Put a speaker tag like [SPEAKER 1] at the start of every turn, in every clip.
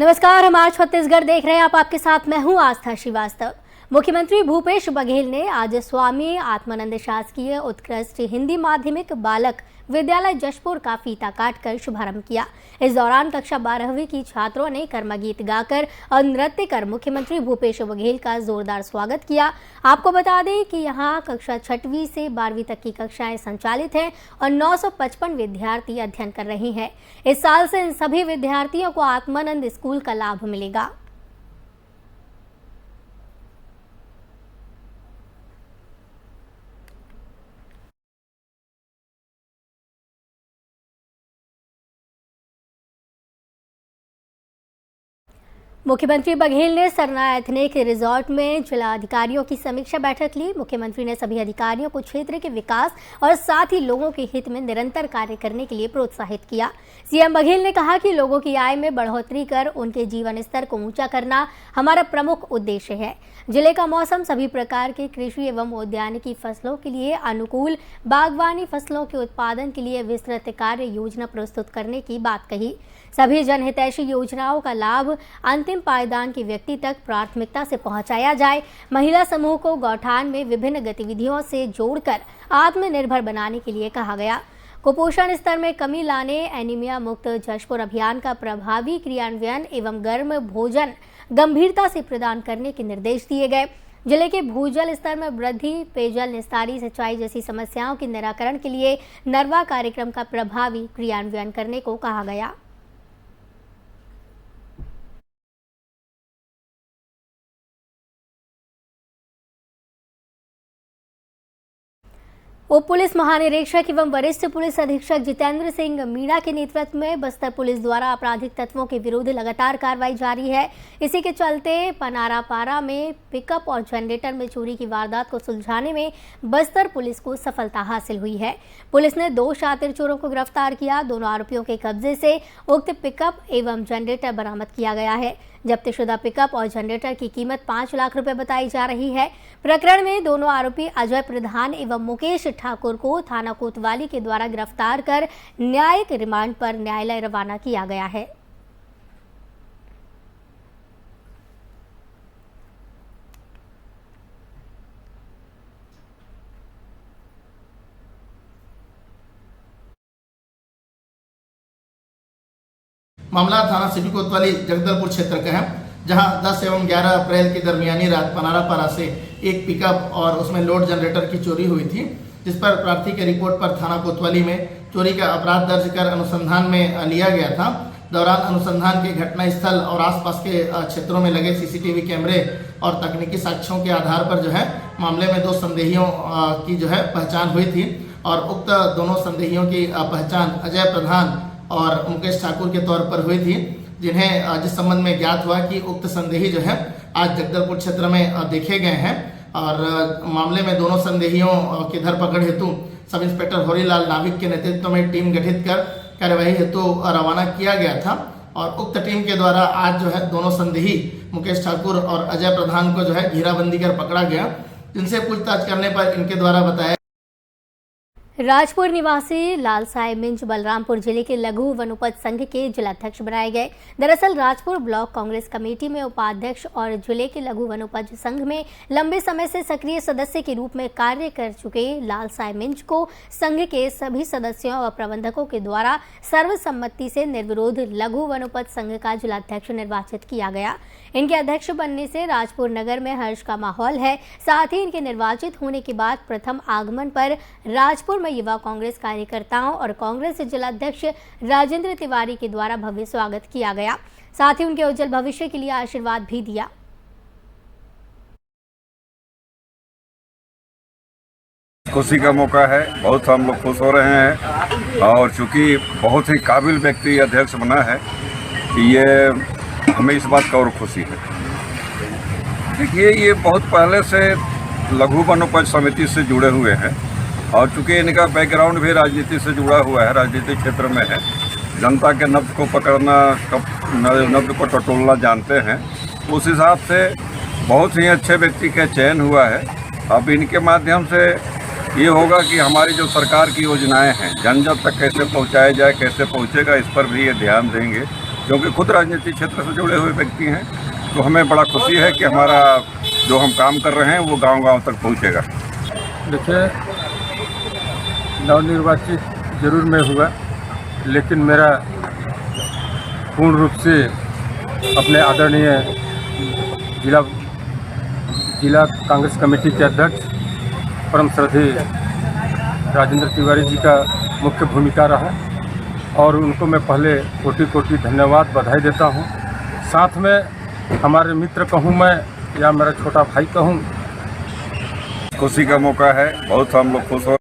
[SPEAKER 1] नमस्कार, हम आज छत्तीसगढ़ देख रहे हैं। आपके साथ मैं हूं आस्था श्रीवास्तव। मुख्यमंत्री भूपेश बघेल ने आज स्वामी आत्मानंद शासकीय उत्कृष्ट हिंदी माध्यमिक बालक विद्यालय जशपुर का फीता काटकर शुभारंभ किया। इस दौरान कक्षा 12वीं की छात्रों ने कर्मगीत गाकर और नृत्य कर मुख्यमंत्री भूपेश बघेल का जोरदार स्वागत किया। आपको बता दें कि यहां कक्षा 6वीं से 12वीं तक की कक्षाएं संचालित हैं और 955 विद्यार्थी अध्ययन कर रहे हैं। इस साल से इन सभी विद्यार्थियों को आत्मानंद स्कूल का लाभ मिलेगा। मुख्यमंत्री बघेल ने सरना एथनिक रिजॉर्ट में जिला अधिकारियों की समीक्षा बैठक ली। मुख्यमंत्री ने सभी अधिकारियों को क्षेत्र के विकास और साथ ही लोगों के हित में निरंतर कार्य करने के लिए प्रोत्साहित किया। सीएम बघेल ने कहा कि लोगों की आय में बढ़ोतरी कर उनके जीवन स्तर को ऊंचा करना हमारा प्रमुख उद्देश्य है। जिले का मौसम सभी प्रकार के कृषि एवं उद्यानिकी फसलों के लिए अनुकूल, बागवानी फसलों के उत्पादन के लिए विस्तृत कार्य योजना प्रस्तुत करने की बात कही। सभी जनहितैषी योजनाओं का लाभ अंतिम पायदान के व्यक्ति तक प्राथमिकता से पहुंचाया जाए। महिला समूह को गौठान में विभिन्न गतिविधियों से जोड़कर आत्मनिर्भर बनाने के लिए कहा गया। कुपोषण स्तर में कमी लाने, एनीमिया मुक्त जशपुर अभियान का प्रभावी क्रियान्वयन एवं गर्म भोजन गंभीरता से प्रदान करने के निर्देश दिए गए। जिले के भूजल स्तर में वृद्धि, पेयजल निस्तारी, सिंचाई जैसी समस्याओं के निराकरण के लिए नरवा कार्यक्रम का प्रभावी क्रियान्वयन करने को कहा गया। उप पुलिस महानिरीक्षक एवं वरिष्ठ पुलिस अधीक्षक जितेंद्र सिंह मीणा के नेतृत्व में बस्तर पुलिस द्वारा आपराधिक तत्वों के विरुद्ध लगातार कार्रवाई जारी है। इसी के चलते पनारापारा में पिकअप और जनरेटर में चोरी की वारदात को सुलझाने में बस्तर पुलिस को सफलता हासिल हुई है। पुलिस ने 2 शातिर चोरों को गिरफ्तार किया। दोनों आरोपियों के कब्जे से उक्त पिकअप एवं जनरेटर बरामद किया गया है। जब्तशुदा पिकअप और जनरेटर की कीमत 5 लाख रुपए बताई जा रही है। प्रकरण में दोनों आरोपी अजय प्रधान एवं मुकेश ठाकुर को थाना कोतवाली के द्वारा गिरफ्तार कर न्यायिक रिमांड पर न्यायालय रवाना किया गया है।
[SPEAKER 2] मामला थाना सिटी कोतवाली जगदलपुर क्षेत्र का है, जहां 10 एवं 11 अप्रैल की दरमियानी रात पनारापारा से एक पिकअप और उसमें लोड जनरेटर की चोरी हुई थी, जिस पर प्रार्थी के रिपोर्ट पर थाना कोतवाली में चोरी का अपराध दर्ज कर अनुसंधान में लिया गया था। दौरान अनुसंधान के घटना स्थल और आसपास के क्षेत्रों में लगे सीसीटीवी कैमरे और तकनीकी साक्ष्यों के आधार पर मामले में 2 संदेहियों की पहचान हुई थी और उक्त दोनों संदेहियों की पहचान अजय प्रधान और मुकेश ठाकुर के तौर पर हुई थी, जिन्हें जिस संबंध में ज्ञात हुआ कि उक्त संदेही आज जगदलपुर क्षेत्र में देखे गए हैं और मामले में दोनों संदेहियों की धरपकड़ हेतु सब इंस्पेक्टर होरीलाल नाविक के नेतृत्व में टीम गठित कर कार्यवाही हेतु रवाना किया गया था। और उक्त टीम के द्वारा आज दोनों संदेही मुकेश ठाकुर और अजय प्रधान को घेराबंदी कर पकड़ा गया, जिनसे पूछताछ करने पर इनके द्वारा बताया
[SPEAKER 1] राजपुर निवासी लालसाई मिंज बलरामपुर जिले के लघु वनोपज संघ के जिलाध्यक्ष बनाए गए। दरअसल राजपुर ब्लॉक कांग्रेस कमेटी में उपाध्यक्ष और जिले के लघु वनोपज संघ में लंबे समय से सक्रिय सदस्य के रूप में कार्य कर चुके लालसाई मिंज को संघ के सभी सदस्यों और प्रबंधकों के द्वारा सर्वसम्मति से निर्विरोध लघु वनोपज संघ का जिलाध्यक्ष निर्वाचित किया गया। इनके अध्यक्ष बनने से राजपुर नगर में हर्ष का माहौल है। साथ ही इनके निर्वाचित होने के बाद प्रथम आगमन पर राजपुर में युवा कांग्रेस कार्यकर्ताओं और कांग्रेस जिलाध्यक्ष राजेंद्र तिवारी के द्वारा भव्य स्वागत किया गया। साथ ही उनके उज्जवल भविष्य के लिए आशीर्वाद भी दिया।
[SPEAKER 3] खुशी का मौका है, बहुत हम लोग खुश हो रहे हैं और चूंकि बहुत ही काबिल व्यक्ति अध्यक्ष बना है, ये हमें इस बात का और खुशी है। देखिए, ये बहुत पहले से लघु वनोपज समिति से जुड़े हुए हैं और चूंकि इनका बैकग्राउंड भी राजनीति से जुड़ा हुआ है, राजनीतिक क्षेत्र में है, जनता के नब्ज को पकड़ना, नब्ज को टटोलना जानते हैं। उस हिसाब से बहुत ही अच्छे व्यक्ति का चयन हुआ है। अब इनके माध्यम से ये होगा कि हमारी जो सरकार की योजनाएं हैं जन जन तक कैसे पहुंचाया जाए, कैसे पहुंचेगा, इस पर भी ये ध्यान देंगे क्योंकि खुद राजनीतिक क्षेत्र से जुड़े हुए व्यक्ति हैं, तो हमें बड़ा खुशी है कि हमारा जो हम काम कर रहे हैं वो गांव-गांव तक पहुंचेगा।
[SPEAKER 4] देखिए, नवनिर्वाचित जरूर मैं हुआ, लेकिन मेरा पूर्ण रूप से अपने आदरणीय जिला कांग्रेस कमेटी के अध्यक्ष परम श्रद्धेय राजेंद्र तिवारी जी का मुख्य भूमिका रहा और उनको मैं पहले कोटि कोटि धन्यवाद बधाई देता हूं। साथ में हमारे मित्र कहूं मैं या मेरा छोटा भाई कहूं,
[SPEAKER 3] खुशी का मौका है, बहुत हम लोग खुश हो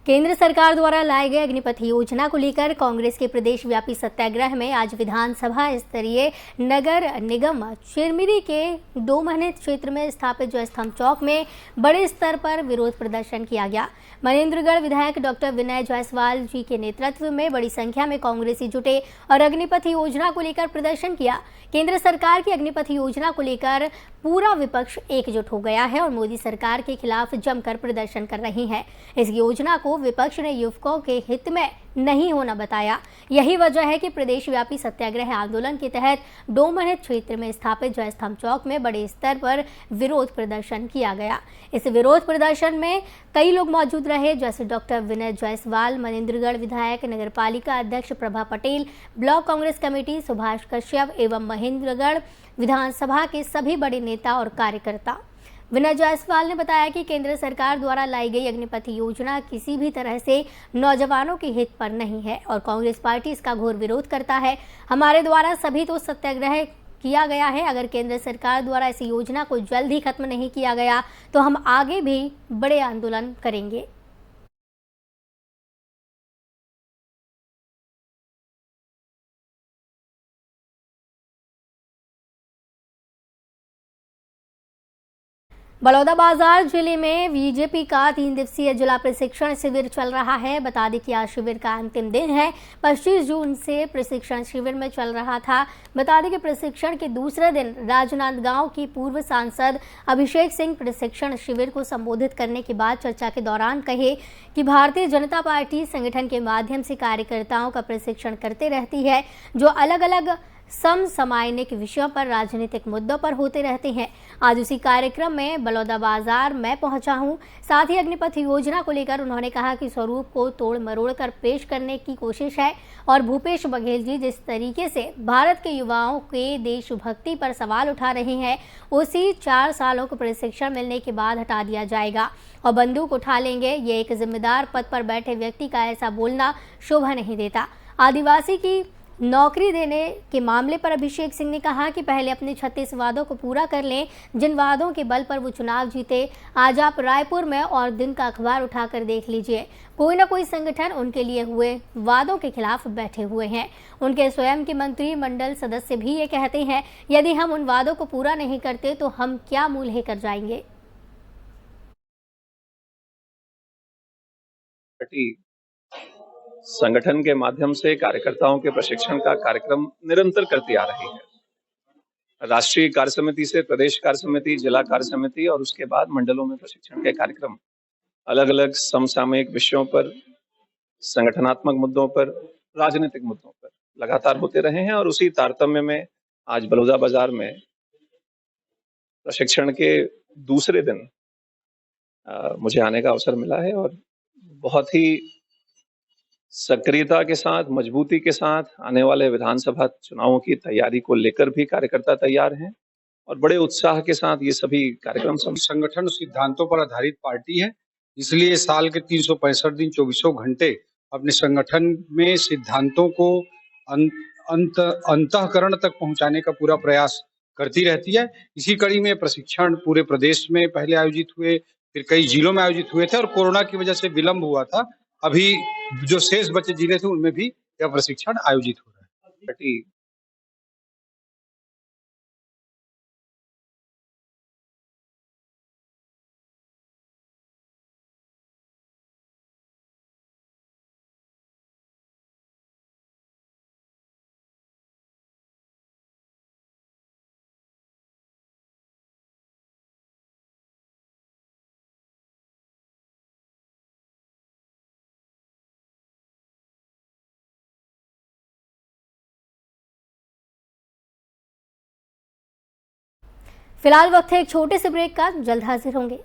[SPEAKER 1] केंद्र सरकार द्वारा लाए गए अग्निपथ योजना को लेकर कांग्रेस के प्रदेश व्यापी सत्याग्रह में आज विधानसभा स्तरीय नगर निगम चिरमिरी के डोमहने क्षेत्र में स्थापित जयस्तंभ चौक में बड़े स्तर पर विरोध प्रदर्शन किया गया। मनेन्द्रगढ़ विधायक डॉक्टर विनय जायसवाल जी के नेतृत्व में बड़ी संख्या में कांग्रेसी जुटे और अग्निपथ योजना को लेकर प्रदर्शन किया। केंद्र सरकार की अग्निपथ योजना को लेकर पूरा विपक्ष एकजुट हो गया है और मोदी सरकार के खिलाफ जमकर प्रदर्शन कर रही है। इस योजना को विपक्ष ने युवकों के हित में नहीं होना बताया। यही वजह है कि प्रदेश व्यापी सत्याग्रह आंदोलन के तहत डोमहने क्षेत्र में स्थापित जयस्तंभ चौक में बड़े स्तर पर विरोध प्रदर्शन किया गया। इस विरोध प्रदर्शन में कई लोग मौजूद रहे, जैसे डॉक्टर विनय जायसवाल, मनेन्द्रगढ़ विधायक, नगरपालिका अध्यक्ष प्रभा पटेल, ब्लॉक कांग्रेस कमेटी सुभाष कश्यप एवं महेंद्रगढ़ विधानसभा के सभी बड़े नेता और कार्यकर्ता। विनय जायसवाल ने बताया कि केंद्र सरकार द्वारा लाई गई अग्निपथ योजना किसी भी तरह से नौजवानों के हित पर नहीं है और कांग्रेस पार्टी इसका घोर विरोध करता है। हमारे द्वारा सभी तो सत्याग्रह किया गया है, अगर केंद्र सरकार द्वारा इस योजना को जल्द ही खत्म नहीं किया गया तो हम आगे भी बड़े आंदोलन करेंगे। बलौदाबाजार जिले में बीजेपी का 3 दिवसीय जिला प्रशिक्षण शिविर चल रहा है। बता दें कि आज शिविर का अंतिम दिन है। 25 जून से प्रशिक्षण शिविर में चल रहा था। बता दें कि प्रशिक्षण के दूसरे दिन राजनांदगांव की पूर्व सांसद अभिषेक सिंह प्रशिक्षण शिविर को संबोधित करने के बाद चर्चा के दौरान कहे कि भारतीय जनता पार्टी संगठन के माध्यम से कार्यकर्ताओं का प्रशिक्षण करते रहती है, जो अलग अलग समसामयिक विषयों पर राजनीतिक मुद्दों पर होते रहते हैं। आज उसी कार्यक्रम में बलौदाबाजार मैं पहुंचा हूं। साथ ही अग्निपथ योजना को लेकर उन्होंने कहा कि स्वरूप को तोड़ मरोड़ कर पेश करने की कोशिश है और भूपेश बघेल जी जिस तरीके से भारत के युवाओं के देशभक्ति पर सवाल उठा रहे हैं, उसी 4 सालों को प्रशिक्षण मिलने के बाद हटा दिया जाएगा और बंदूक उठा लेंगे। ये एक जिम्मेदार पद पर बैठे व्यक्ति का ऐसा बोलना शोभा नहीं देता। आदिवासी की नौकरी देने के मामले पर अभिषेक सिंह ने कहा कि पहले अपने 36 वादों को पूरा कर लें, जिन वादों के बल पर वो चुनाव जीते। आज आप रायपुर में और दिन का अखबार उठाकर देख लीजिए, कोई ना कोई संगठन उनके लिए हुए वादों के खिलाफ बैठे हुए हैं। उनके स्वयं के मंत्रिमंडल सदस्य भी ये कहते हैं, यदि हम उन वादों को पूरा नहीं करते तो हम क्या मुंह लेकर जाएंगे।
[SPEAKER 5] संगठन के माध्यम से कार्यकर्ताओं के प्रशिक्षण का कार्यक्रम निरंतर करती आ रही है। राष्ट्रीय कार्य समिति से प्रदेश कार्य समिति, जिला कार्य समिति और उसके बाद मंडलों में प्रशिक्षण के कार्यक्रम अलग अलग समसामयिक विषयों पर, संगठनात्मक मुद्दों पर, राजनीतिक मुद्दों पर लगातार होते रहे हैं और उसी तारतम्य में आज बलौदाबाजार में प्रशिक्षण के दूसरे दिन मुझे आने का अवसर मिला है और बहुत ही सक्रियता के साथ, मजबूती के साथ आने वाले विधानसभा चुनावों की तैयारी को लेकर भी कार्यकर्ता तैयार हैं और बड़े उत्साह के साथ ये सभी कार्यक्रम
[SPEAKER 6] संगठन सिद्धांतों पर आधारित पार्टी है, इसलिए साल के 365 दिन 24 घंटे अपने संगठन में सिद्धांतों को अंतःकरण तक पहुंचाने का पूरा प्रयास करती रहती है। इसी कड़ी में प्रशिक्षण पूरे प्रदेश में पहले आयोजित हुए, फिर कई जिलों में आयोजित हुए थे और कोरोना की वजह से विलंब हुआ था। अभी जो शेष बचे जिले थे उनमें भी यह प्रशिक्षण आयोजित हो रहा है।
[SPEAKER 1] फिलहाल वक्त है एक छोटे से ब्रेक का, जल्द हाजिर होंगे।